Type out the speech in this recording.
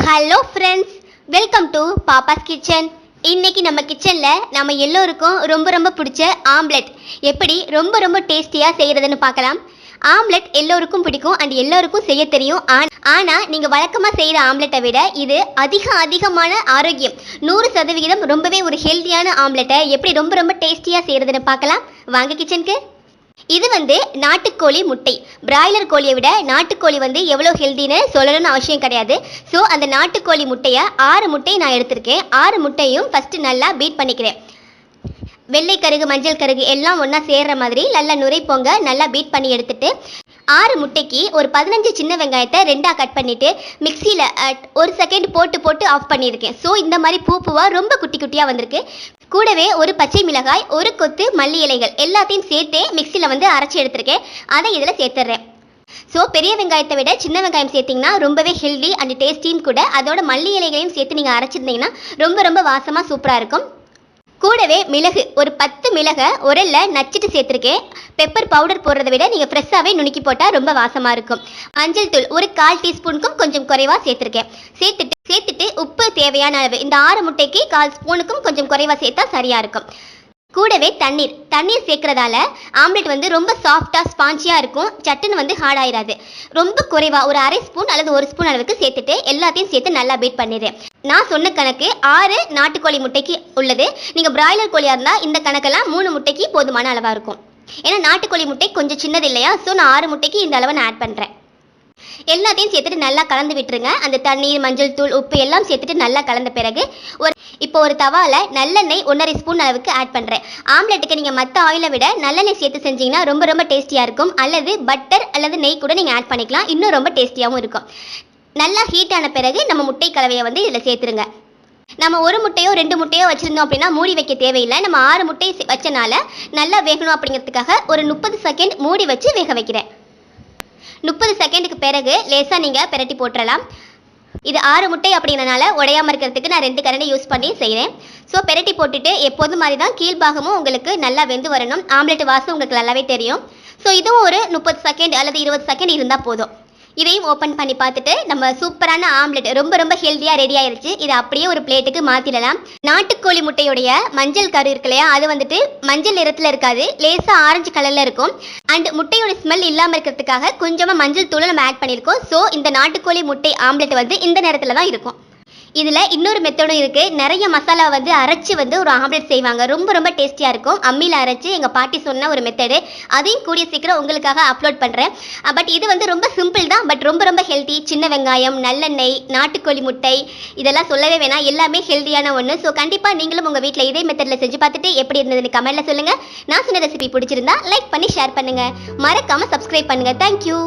Hello friends, welcome to papa's kitchen. இன்னைக்கு நம்ம கிச்சனில் நம்ம எல்லோருக்கும் ரொம்ப ரொம்ப பிடிச்ச ஆம்லெட் எப்படி ரொம்ப ரொம்ப டேஸ்டியாக செய்கிறதுன்னு பார்க்கலாம். ஆம்லெட் எல்லோருக்கும் பிடிக்கும் அண்ட் எல்லோருக்கும் செய்ய தெரியும். ஆனால் நீங்கள் வழக்கமாக செய்கிற ஆம்லெட்டை விட இது அதிகமான ஆரோக்கியம் 100% ரொம்பவே ஒரு ஹெல்த்தியான ஆம்லெட்டை எப்படி ரொம்ப ரொம்ப டேஸ்டியாக செய்கிறதுன்னு பார்க்கலாம். வாங்க கிச்சனுக்கு. இது நாட்டுக்கோழி முட்டை. பிராய்லர் கோழியை விட நாட்டுக்கோழி எவ்வளோ ஹெல்த்தின்னு சொல்லணும்னு அவசியம் கிடையாது. ஸோ அந்த நாட்டுக்கோழி முட்டையை 6 முட்டை நான் எடுத்திருக்கேன். 6 முட்டையும் ஃபஸ்ட்டு நல்லா பீட் பண்ணிக்கிறேன். வெள்ளை கருகு மஞ்சள் கருகு எல்லாம் ஒன்றா சேர்கிற மாதிரி நல்லா நுரை பொங்க நல்லா பீட் பண்ணி எடுத்துட்டு 6 முட்டைக்கு ஒரு 15 சின்ன வெங்காயத்தை 2ஆக கட் பண்ணிவிட்டு மிக்சியில் 1 செகண்ட் போட்டு ஆஃப் பண்ணியிருக்கேன். ஸோ இந்த மாதிரி பூவாக ரொம்ப குட்டி குட்டியாக வந்திருக்கு. கூடவே ஒரு பச்சை மிளகாய், ஒரு கொத்து மல்லி இலைகள் எல்லாத்தையும் சேர்த்து மிக்சியில் அரைச்சி எடுத்திருக்கேன். அதை இதில் சேர்த்துட்றேன். ஸோ பெரிய வெங்காயத்தை விட சின்ன வெங்காயம் சேர்த்திங்கன்னா ரொம்பவே ஹெல்தி அண்ட் டேஸ்டியும் கூட. அதோட மல்லி இலைகளையும் சேர்த்து நீங்கள் அரைச்சிருந்தீங்கன்னா ரொம்ப ரொம்ப வாசமாக சூப்பராக இருக்கும். கூடவே மிளகு ஒரு 10 மிளகை உரலில் நச்சிட்டு சேர்த்துருக்கேன். பெப்பர் பவுடர் போடுறதை விட நீங்கள் ஃப்ரெஷ்ஷாகவே நுணுக்கி போட்டால் ரொம்ப வாசமாக இருக்கும். மஞ்சள் தூள் ஒரு 1/4 டீஸ்பூனுக்கும் கொஞ்சம் குறைவாக சேர்த்துருக்கேன். சேர்த்துட்டு உப்பு தேவையான அளவு இந்த 6 முட்டைக்கு 1/4 ஸ்பூனுக்கும் கொஞ்சம் குறைவாக சேர்த்தா சரியாக இருக்கும். கூடவே தண்ணீர் சேர்க்கறதால ஆம்லெட் ரொம்ப சாஃப்டாக ஸ்பாஞ்சியாக இருக்கும். சட்டுன்னு ஹார்ட் ஆயிடாது. ரொம்ப குறைவாக ஒரு 1/2 ஸ்பூன் அல்லது 1 ஸ்பூன் அளவுக்கு சேர்த்துட்டு எல்லாத்தையும் சேர்த்து நல்லா பீட் பண்ணிடுறேன். நான் சொன்ன கணக்கு 6 நாட்டுக்கோழி முட்டைக்கு உள்ளது. நீங்கள் பிராய்லர் கோழியாக இருந்தால் இந்த கணக்கெல்லாம் 3 முட்டைக்கு போதுமான அளவாக இருக்கும். ஏன்னா நாட்டுக்கோழி முட்டை கொஞ்சம் சின்னது இல்லையா? ஸோ நான் 6 முட்டைக்கு இந்த அளவை நான் ஆட் பண்ணுறேன். எல்லாத்தையும் சேர்த்துட்டு நல்லா கலந்து விட்டுருங்க. அந்த தண்ணீர், மஞ்சள் தூள், உப்பு எல்லாம் சேர்த்துட்டு நல்லா கலந்த பிறகு இப்போ ஒரு தவாவில் நல்லெண்ணெய் 1/2 ஸ்பூன் அளவுக்கு ஆட் பண்ணுறேன். ஆம்லெட்டுக்கு நீங்கள் மற்ற ஆயிலை விட நல்லெண்ணெய் சேர்த்து செஞ்சீங்கன்னா ரொம்ப ரொம்ப டேஸ்டியாக இருக்கும். அல்லது பட்டர் அல்லது நெய் கூட நீங்கள் ஆட் பண்ணிக்கலாம். இன்னும் ரொம்ப டேஸ்டியாகவும் இருக்கும். நல்லா ஹீட் ஆன பிறகு நம்ம முட்டை கலவையை இதில் சேர்த்துருங்க. நம்ம 1 முட்டையோ 2 முட்டையோ வச்சுருந்தோம் அப்படின்னா மூடி வைக்க தேவையில்லை. நம்ம 6 முட்டை வச்சனால நல்லா வேகணும் அப்படிங்கிறதுக்காக ஒரு 30 செகண்ட் மூடி வச்சு வேக வைக்கிறேன். 30 செகண்டுக்கு பிறகு லேசாக நீங்கள் பிரட்டி போட்டுடலாம். இது 6 முட்டை அப்படிங்கிறனால உடையாமல் இருக்கிறதுக்கு நான் 2 கரண்டி யூஸ் பண்ணி செய்கிறேன். ஸோ பிரட்டி போட்டுட்டு எப்போதும் மாதிரி தான் கீழ்பாகமும் உங்களுக்கு நல்லா வெந்து வரணும். ஆம்லெட் வாசம் உங்களுக்கு நல்லாவே தெரியும். ஸோ இதுவும் ஒரு 30 செகண்ட் அல்லது 20 செகண்ட் இருந்தால் போதும். இதையும் ஓப்பன் பண்ணி பார்த்துட்டு நம்ம சூப்பரான ஆம்லெட் ரொம்ப ரொம்ப ஹெல்த்தியாக ரெடி ஆயிடுச்சு. இதை அப்படியே ஒரு பிளேட்டுக்கு மாற்றிடலாம். நாட்டுக்கோழி முட்டையுடைய மஞ்சள் கரு இருக்கு இல்லையா, அது மஞ்சள் நிறத்தில் இருக்காது, லேசாக ஆரஞ்சு கலரில் இருக்கும். அண்ட் முட்டையோட ஸ்மெல் இல்லாமல் இருக்கிறதுக்காக கொஞ்சமாக மஞ்சள் தூளை நம்ம ஆட் பண்ணியிருக்கோம். ஸோ இந்த நாட்டுக்கோழி முட்டை ஆம்லெட் இந்த நேரத்தில் தான் இருக்கும். இதில் இன்னொரு மெத்தடும் இருக்குது. நிறைய மசாலா அரைச்சி ஒரு ஆம்லெட் செய்வாங்க. ரொம்ப ரொம்ப டேஸ்டியாக இருக்கும். அம்மியில் அரைச்சி எங்கள் பாட்டி சொன்ன ஒரு மெத்தடு. அதையும் கூடிய சீக்கிரம் உங்களுக்காக அப்லோட் பண்ணுறேன். பட் இது ரொம்ப சிம்பிள் தான். பட் ரொம்ப ரொம்ப ஹெல்த்தி. சின்ன வெங்காயம், நல்லெண்ணெய், நாட்டுக்கோழி முட்டை இதெல்லாம் சொல்லவே வேணாம். எல்லாமே ஹெல்த்தியான ஒன்று. ஸோ கண்டிப்பாக நீங்களும் உங்கள் வீட்டில் இதே மெத்தடில் செஞ்சு பார்த்துட்டு எப்படி இருந்ததுன்னு கமெண்ட்டில் சொல்லுங்கள். நான் சொன்ன ரெசிபி பிடிச்சிருந்தா லைக் பண்ணி ஷேர் பண்ணுங்கள். மறக்காமல் சப்ஸ்கிரைப் பண்ணுங்கள். தேங்க்யூ.